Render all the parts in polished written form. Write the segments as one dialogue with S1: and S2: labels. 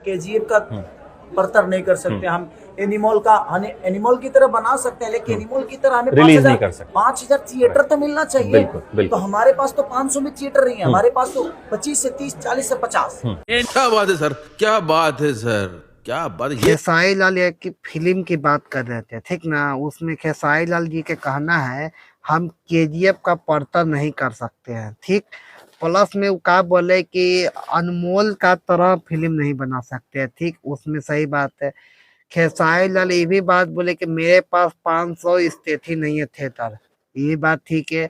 S1: KGF का बर्तर नहीं कर सकते हम। एनिमल की तरह बना सकते हैं, लेकिन एनिमल की तरह हमें
S2: रिलीज नहीं कर सकते।
S1: 5,000 थिएटर तो मिलना चाहिए।
S2: बिल्कुल, बिल्कुल।
S1: तो हमारे पास तो 500 में थिएटर नहीं है, हमारे पास तो 25 से 30, 40 से 50।
S3: क्या बात है सर, क्या बात है सर, क्या बात है।
S4: खेसारी लाल यादव की फिल्म की बात कर रहे थे, ठीक ना। उसमें खेसारी लाल जी के कहना है हम केजीएफ का पर्तर नहीं कर सकते हैं, ठीक। प्लस में वो क्या बोले कि अनमोल का तरह फिल्म नहीं बना सकते हैं, ठीक। उसमें सही बात है। खेसारी लाल ये भी बात बोले कि मेरे पास 500 स्टेथी नहीं है थिएटर, ये बात ठीक है।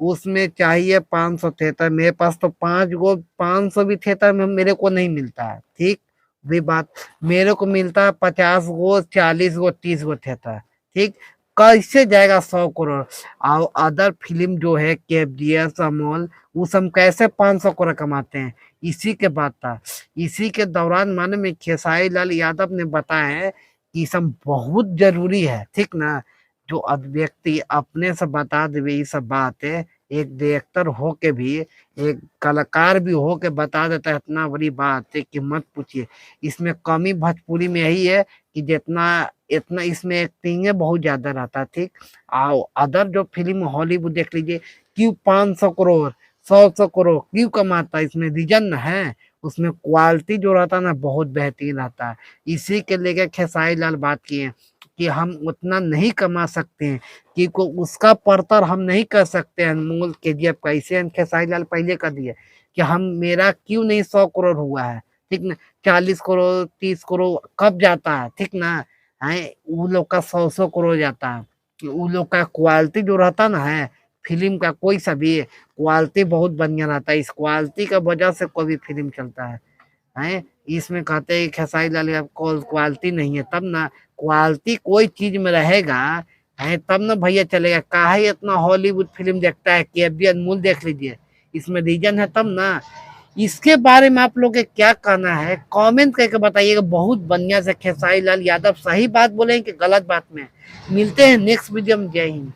S4: उसमें चाहिए 500 थिएटर, मेरे पास तो 500 भी थिएटर में मेरे को नहीं मिलता है, ठीक। भी बात मेरे को मिलता है 50 गो, 40 गो, 30 गो थिएटर, ठीक। कैसे जाएगा 100 करोड़। और अदर फिल्म जो है केजीएफ, अमोल, वो सब कैसे 500 करोड़ कमाते हैं। इसी के बात था। इसी के दौरान माने में खेसारी लाल यादव ने बताया है कि सब बहुत जरूरी है, ठीक ना। जो व्यक्ति अपने से बता देवे ये सब बात है, एक डायरेक्टर हो के भी, एक कलाकार भी हो के बता देता है, इतना बड़ी बात है कि मत पूछिए। इसमें कमी भोजपुरी में यही है कि जितना इतना इसमें एक्टिंग बहुत ज्यादा रहता है, ठीक। और अदर जो फिल्म हॉलीवुड देख लीजिए, क्यों 500 करोड़ 100 करोड़ क्यों कमाता है, इसमें रीजन है। उसमें क्वालिटी जो रहता है ना बहुत बेहतरीन रहता है। इसी के लेके खेसारी लाल बात किए कि हम उतना नहीं कमा सकते हैं कि को उसका पर्तर हम नहीं कर सकते हैं अनमोल केजीएफ का। इसे खेसारी लाल पहले कर दिए कि हम मेरा क्यों नहीं 100 करोड़ हुआ है, ठीक ना। 40 करोड़ 30 करोड़ कब जाता है, ठीक ना है। वो लोग का 100 करोड़ जाता है कि वो लोग का क्वालिटी जो रहता ना है फिल्म का, कोई सा भी क्वालिटी बहुत बढ़िया रहता है। इस क्वालिटी का वजह से कोई भी फिल्म चलता है। इसमें कहते हैं खेसारी लाल यादव क्वालिटी नहीं है, तब ना क्वालिटी कोई चीज में रहेगा है तब ना भैया चलेगा। काहे इतना हॉलीवुड फिल्म देखता है कि अभी अनमोल देख लीजिए, इसमें रीजन है तब ना। इसके बारे में आप लोग के क्या कहना है कमेंट करके बताइएगा। बहुत बढ़िया से खेसारी लाल यादव सही बात बोले कि गलत बात में। मिलते हैं नेक्स्ट वीडियो में। जय हिंद।